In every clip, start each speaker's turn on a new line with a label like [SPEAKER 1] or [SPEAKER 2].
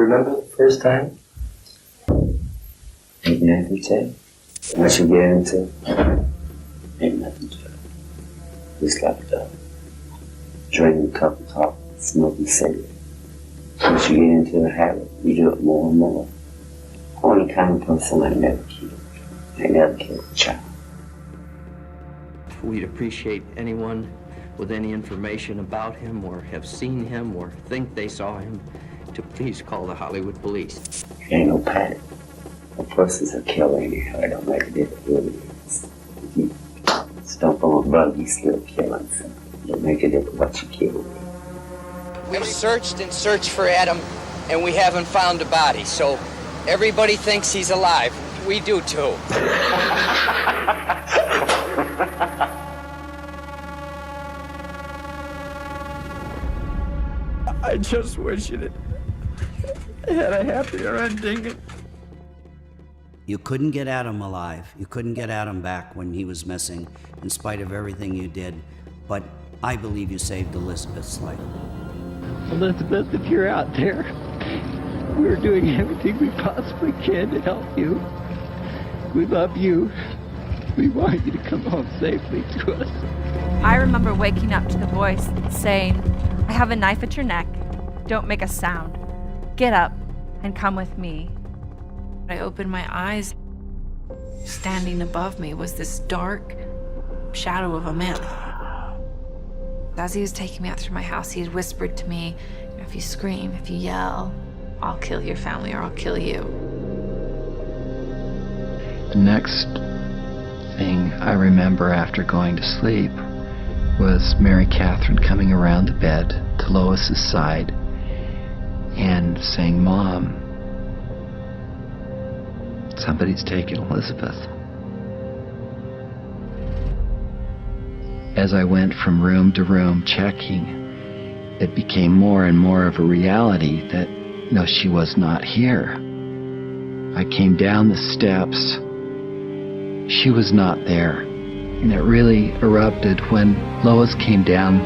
[SPEAKER 1] Remember the first time? Ain't nothing to it. Once you get into it, ain't nothing to it. Just like drinking a cup of coffee, smoking cigarettes. Once you get into the habit, you do it more and more. I'm the kind of person I never killed. I never killed a child.
[SPEAKER 2] We'd appreciate anyone with any information about him or have seen him or think they saw him to please call the Hollywood police.
[SPEAKER 1] Ain't no panic. A person's a killer anyhow. It don't make a difference who it is. If you stump on a brother, you still killing something. It don't make a difference what you kill.
[SPEAKER 3] We've searched and searched for Adam, and we haven't found a body, so everybody thinks he's alive. We do too.
[SPEAKER 4] I just wish it had a happier ending.
[SPEAKER 5] You couldn't get Adam alive. You couldn't get Adam back when he was missing, in spite of everything you did. But I believe you saved Elizabeth's life.
[SPEAKER 4] Elizabeth, if you're out there, we're doing everything we possibly can to help you. We love you. We want you to come home safely to us.
[SPEAKER 6] I remember waking up to the voice saying, I have a knife at your neck. Don't make a sound. Get up and come with me.
[SPEAKER 7] I opened my eyes. Standing above me was this dark shadow of a man. As he was taking me out through my house, he had whispered to me, if you scream, if you yell, I'll kill your family or I'll kill you.
[SPEAKER 4] The next thing I remember after going to sleep was Mary Catherine coming around the bed to Lois's side and saying, Mom, somebody's taken Elizabeth. As I went from room to room checking, it became more and more of a reality that, no, she was not here. I came down the steps. She was not there. And it really erupted when Lois came down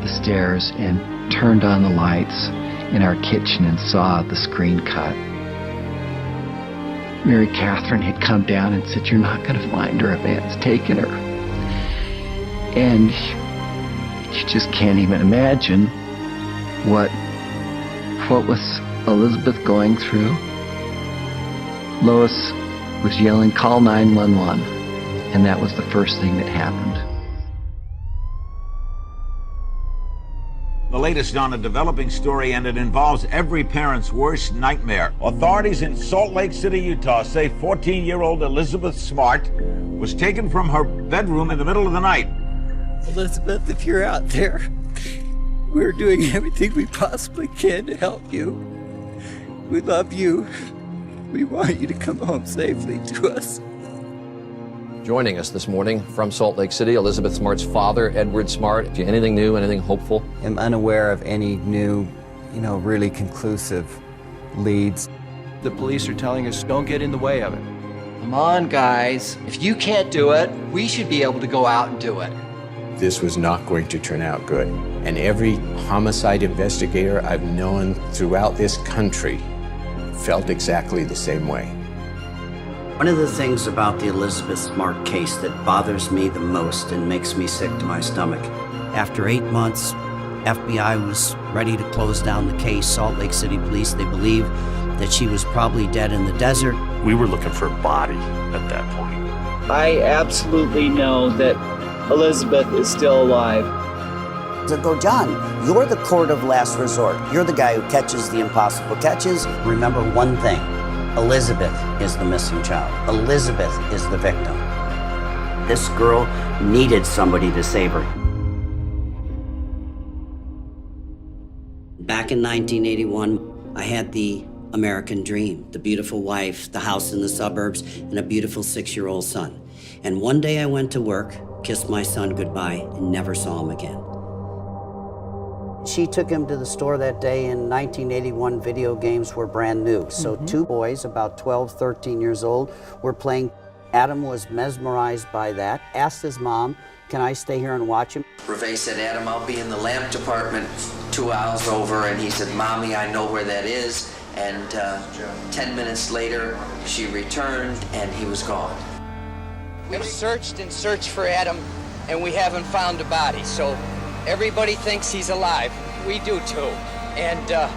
[SPEAKER 4] the stairs and turned on the lights in our kitchen and saw the screen cut. Mary Catherine had come down and said, you're not going to find her, a man's taken her. And you just can't even imagine what was Elizabeth going through. Lois was yelling, call 911, and that was the first thing that happened.
[SPEAKER 8] The latest on a developing story, and it involves every parent's worst nightmare. Authorities in Salt Lake City, Utah say 14-year-old Elizabeth Smart was taken from her bedroom in the middle of the night.
[SPEAKER 4] Elizabeth, if you're out there, we're doing everything we possibly can to help you. We love you. We want you to come home safely to us.
[SPEAKER 9] Joining us this morning from Salt Lake City, Elizabeth Smart's father, Edward Smart. Anything new, anything hopeful?
[SPEAKER 10] I'm unaware of any new, really conclusive leads.
[SPEAKER 11] The police are telling us don't get in the way of it.
[SPEAKER 12] Come on, guys. If you can't do it, we should be able to go out and do it.
[SPEAKER 13] This was not going to turn out good. And every homicide investigator I've known throughout this country felt exactly the same way.
[SPEAKER 5] One of the things about the Elizabeth Smart case that bothers me the most and makes me sick to my stomach, after 8 months, FBI was ready to close down the case. Salt Lake City Police, they believe that she was probably dead in the desert.
[SPEAKER 14] We were looking for a body at that point.
[SPEAKER 15] I absolutely know that Elizabeth is still alive.
[SPEAKER 5] So go, John, you're the court of last resort. You're the guy who catches the impossible catches. Remember one thing. Elizabeth is the missing child. Elizabeth is the victim. This girl needed somebody to save her. Back in 1981, I had the American dream, the beautiful wife, the house in the suburbs, and a beautiful 6-year-old son. And one day I went to work, kissed my son goodbye, and never saw him again. She took him to the store that day. In 1981, video games were brand new. So two boys, about 12, 13 years old, were playing. Adam was mesmerized by that, asked his mom, can I stay here and watch him?
[SPEAKER 12] Reve said, Adam, I'll be in the lamp department 2 hours over. And he said, Mommy, I know where that is.
[SPEAKER 16] And 10 minutes later, she returned and he was gone.
[SPEAKER 3] We've searched and searched for Adam, and we haven't found a body. So everybody thinks he's alive. We do too. And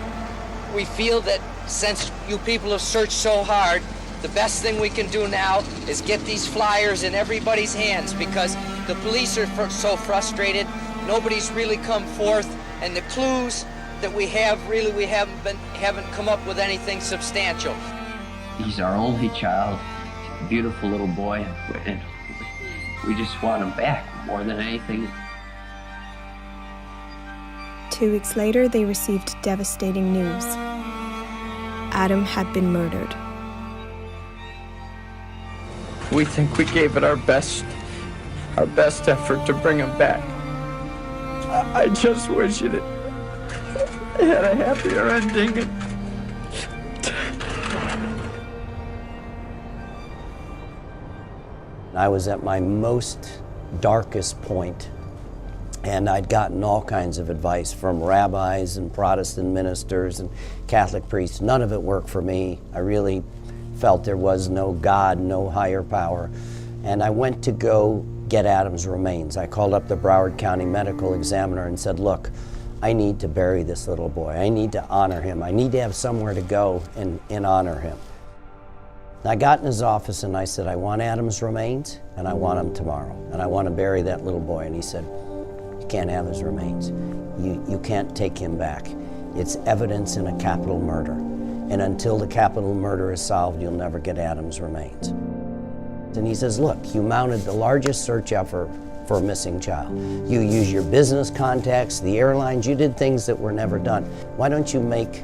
[SPEAKER 3] we feel that since you people have searched so hard, the best thing we can do now is get these flyers in everybody's hands, because the police are so frustrated. Nobody's really come forth, and the clues that we have, really, we haven't come up with anything substantial.
[SPEAKER 2] He's our only child, a beautiful little boy, and we just want him back more than anything.
[SPEAKER 17] 2 weeks later, they received devastating news. Adam had been murdered.
[SPEAKER 2] We think we gave it our best effort to bring him back. I just wish it had a happier ending.
[SPEAKER 5] I was at my most darkest point, and I'd gotten all kinds of advice from rabbis and Protestant ministers and Catholic priests. None of it worked for me. I really felt there was no God, no higher power. And I went to go get Adam's remains. I called up the Broward County Medical Examiner and said, look, I need to bury this little boy. I need to honor him. I need to have somewhere to go and honor him. I got in his office and I said, I want Adam's remains and I want him tomorrow. And I want to bury that little boy. And he said, you can't have his remains. You can't take him back. It's evidence in a capital murder. And until the capital murder is solved, you'll never get Adam's remains. And he says, look, you mounted the largest search effort for a missing child. You used your business contacts, the airlines, you did things that were never done. Why don't you make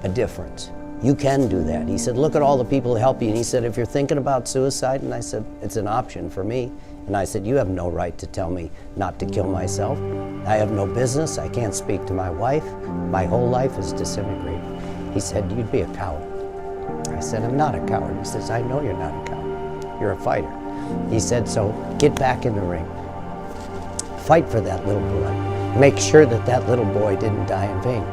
[SPEAKER 5] a difference? You can do that. He said, look at all the people who help you. And he said, if you're thinking about suicide, and I said, it's an option for me. And I said, you have no right to tell me not to kill myself. I have no business. I can't speak to my wife. My whole life is disintegrated. He said, you'd be a coward. I said, I'm not a coward. He says, I know you're not a coward. You're a fighter. He said, so get back in the ring. Fight for that little boy. Make sure that that little boy didn't die in vain.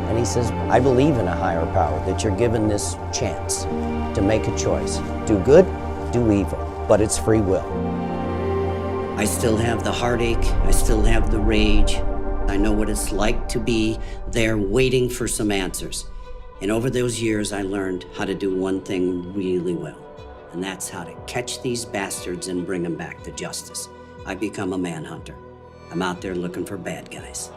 [SPEAKER 5] And he says, I believe in a higher power, that you're given this chance to make a choice. Do good, do evil, but it's free will. I still have the heartache, I still have the rage. I know what it's like to be there waiting for some answers. And over those years, I learned how to do one thing really well, and that's how to catch these bastards and bring them back to justice. I become a manhunter. I'm out there looking for bad guys.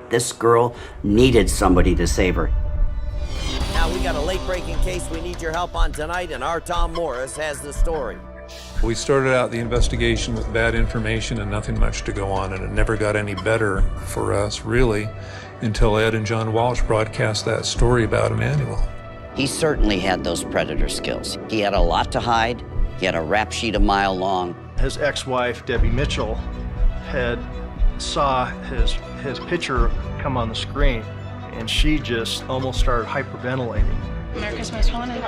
[SPEAKER 5] This girl needed somebody to save her.
[SPEAKER 18] Now we got a late-breaking case we need your help on tonight, and our Tom Morris has the story.
[SPEAKER 19] We started out the investigation with bad information and nothing much to go on, and it never got any better for us, really, until Ed and John Walsh broadcast that story about Emmanuel.
[SPEAKER 5] He certainly had those predator skills. He had a lot to hide. He had a rap sheet a mile long.
[SPEAKER 20] His ex-wife, Debbie Mitchell, saw his picture come on the screen, and she just almost started hyperventilating.
[SPEAKER 21] America's Most Wanted.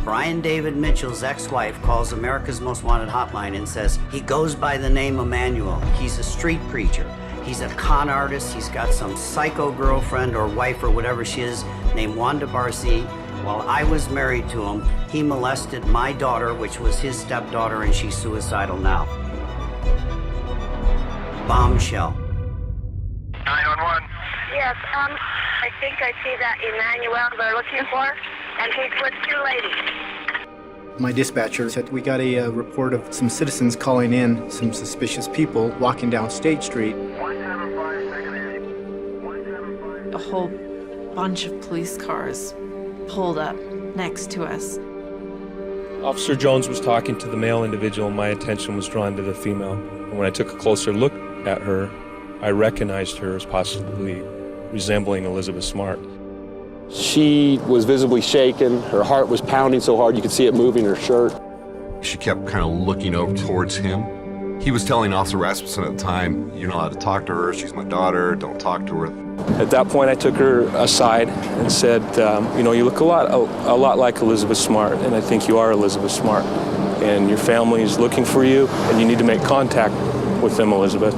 [SPEAKER 5] Brian David Mitchell's ex-wife calls America's Most Wanted hotline and says he goes by the name Emmanuel. He's a street preacher. He's a con artist. He's got some psycho girlfriend or wife or whatever she is named Wanda Barcy. While I was married to him, he molested my daughter, which was his stepdaughter, and she's suicidal now. Bombshell.
[SPEAKER 21] 911. Yes, I think I see that Emmanuel they're looking for, and he's with two ladies.
[SPEAKER 22] My dispatcher said we got a report of some citizens calling in, some suspicious people walking down State Street.
[SPEAKER 7] A whole bunch of police cars pulled up next to us.
[SPEAKER 23] Officer Jones was talking to the male individual, and my attention was drawn to the female. And when I took a closer look at her, I recognized her as possibly resembling Elizabeth Smart.
[SPEAKER 24] She was visibly shaken. Her heart was pounding so hard you could see it moving her shirt.
[SPEAKER 25] She kept kind of looking over towards him. He was telling Officer Rasmussen at the time, you're not allowed to talk to her, she's my daughter, don't talk to her.
[SPEAKER 23] At that point, I took her aside and said, you look a lot like Elizabeth Smart, and I think you are Elizabeth Smart. And your family is looking for you, and you need to make contact with them, Elizabeth.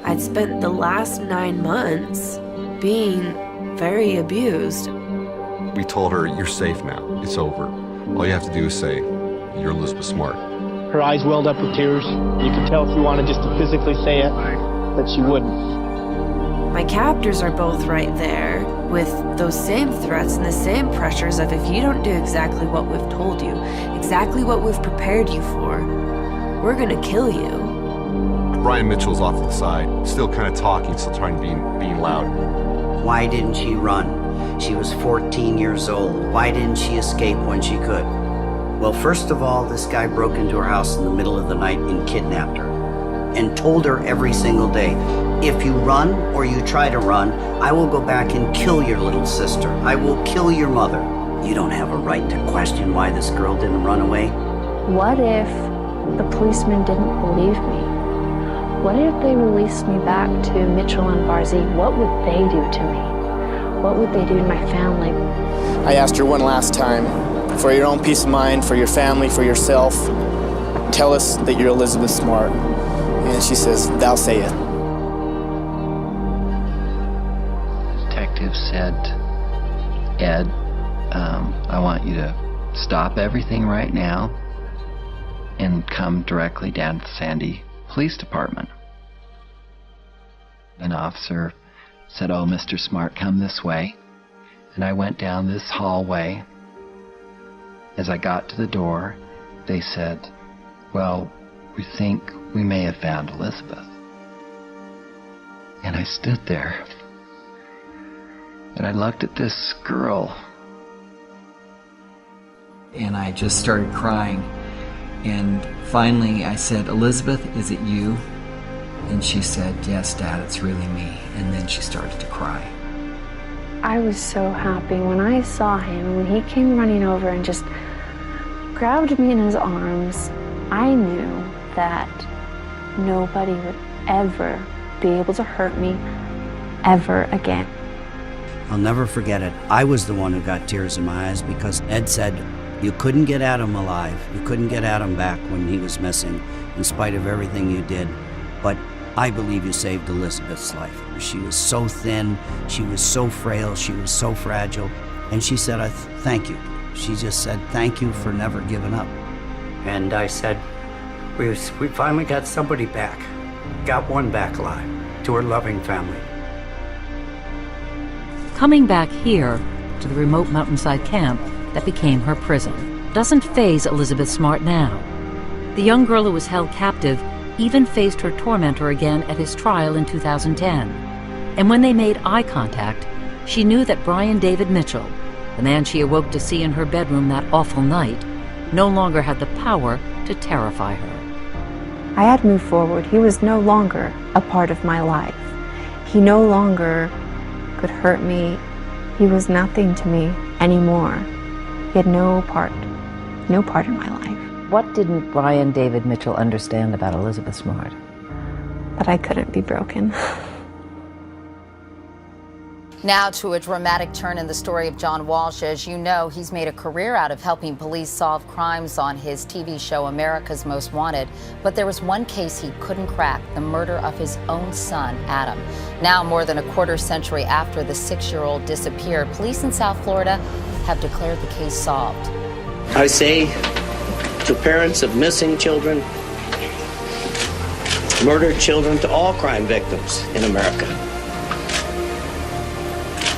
[SPEAKER 7] I'd spent the last 9 months being very abused.
[SPEAKER 25] We told her, you're safe now. It's over. All you have to do is say, you're Elizabeth Smart.
[SPEAKER 1] Her eyes welled up with tears. You could tell if you wanted just to physically say it, that she wouldn't.
[SPEAKER 7] My captors are both right there with those same threats and the same pressures of if you don't do exactly what we've told you, exactly what we've prepared you for, we're gonna kill you.
[SPEAKER 25] Brian Mitchell's off to the side, still kind of talking, still trying to be loud.
[SPEAKER 5] Why didn't she run? She was 14 years old. Why didn't she escape when she could? Well, first of all, this guy broke into her house in the middle of the night and kidnapped her and told her every single day, if you run or you try to run, I will go back and kill your little sister. I will kill your mother. You don't have a right to question why this girl didn't run away.
[SPEAKER 4] What if the policemen didn't believe me? What if they released me back to Mitchell and Barzee? What would they do to me? What would they do to my family?
[SPEAKER 1] I asked her one last time, for your own peace of mind, for your family, for yourself, tell us that you're Elizabeth Smart. And she says, thou say it.
[SPEAKER 12] Detective said, Ed, I want you to stop everything right now and come directly down to the Sandy Police Department. An officer said, oh, Mr. Smart, come this way. And I went down this hallway. As I got to the door, they said, well, we think we may have found Elizabeth. And I stood there. And I looked at this girl. And I just started crying. And finally I said, Elizabeth, is it you? And she said, yes, Dad, it's really me. And then she started to cry.
[SPEAKER 4] I was so happy when I saw him, when he came running over and just grabbed me in his arms. I knew that nobody would ever be able to hurt me ever again.
[SPEAKER 5] I'll never forget it. I was the one who got tears in my eyes because Ed said, you couldn't get Adam alive. You couldn't get Adam back when he was missing, in spite of everything you did. But I believe you saved Elizabeth's life. She was so thin, she was so frail, she was so fragile. And she said, thank you. She just said, thank you for never giving up. And I said, we finally got somebody back. Got one back alive, to her loving family.
[SPEAKER 6] Coming back here to the remote mountainside camp that became her prison doesn't faze Elizabeth Smart now. The young girl who was held captive even faced her tormentor again at his trial in 2010. And when they made eye contact, she knew that Brian David Mitchell, the man she awoke to see in her bedroom that awful night, no longer had the power to terrify her.
[SPEAKER 4] I had moved forward. He was no longer a part of my life. He no longer could hurt me. He was nothing to me anymore. He had no part in my life.
[SPEAKER 6] What didn't Brian David Mitchell understand about Elizabeth Smart?
[SPEAKER 4] That I couldn't be broken.
[SPEAKER 8] Now to a dramatic turn in the story of John Walsh. As you know, he's made a career out of helping police solve crimes on his TV show America's Most Wanted. But there was one case he couldn't crack, the murder of his own son, Adam. Now, more than a quarter century after the 6-year-old disappeared, police in South Florida have declared the case solved.
[SPEAKER 18] I say to parents of missing children, murdered children, to all crime victims in America,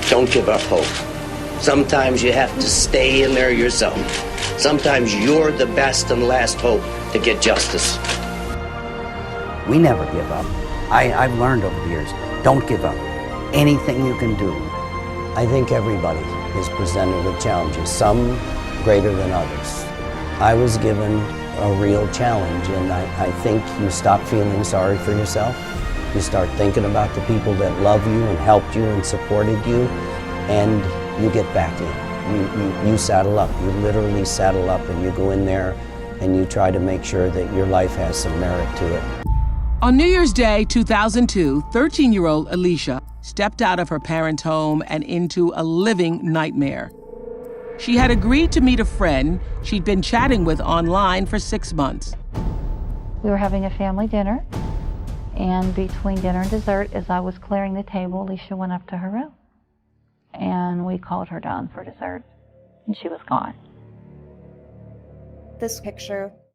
[SPEAKER 18] don't give up hope. Sometimes you have to stay in there yourself. Sometimes you're the best and last hope to get justice.
[SPEAKER 5] We never give up. I've learned over the years, don't give up. Anything you can do. I think everybody is presented with challenges, some greater than others. I was given a real challenge, and I think you stop feeling sorry for yourself. You start thinking about the people that love you and helped you and supported you, and you get back in. You saddle up. You literally saddle up, and you go in there and you try to make sure that your life has some merit to it.
[SPEAKER 9] On New Year's Day 2002, 13-year-old Alicia stepped out of her parents' home and into a living nightmare. She had agreed to meet a friend she'd been chatting with online for 6 months.
[SPEAKER 26] We were having a family dinner, and between dinner and dessert, as I was clearing the table, Alicia went up to her room. Somebody called her down for dessert, and she was gone.
[SPEAKER 10] This picture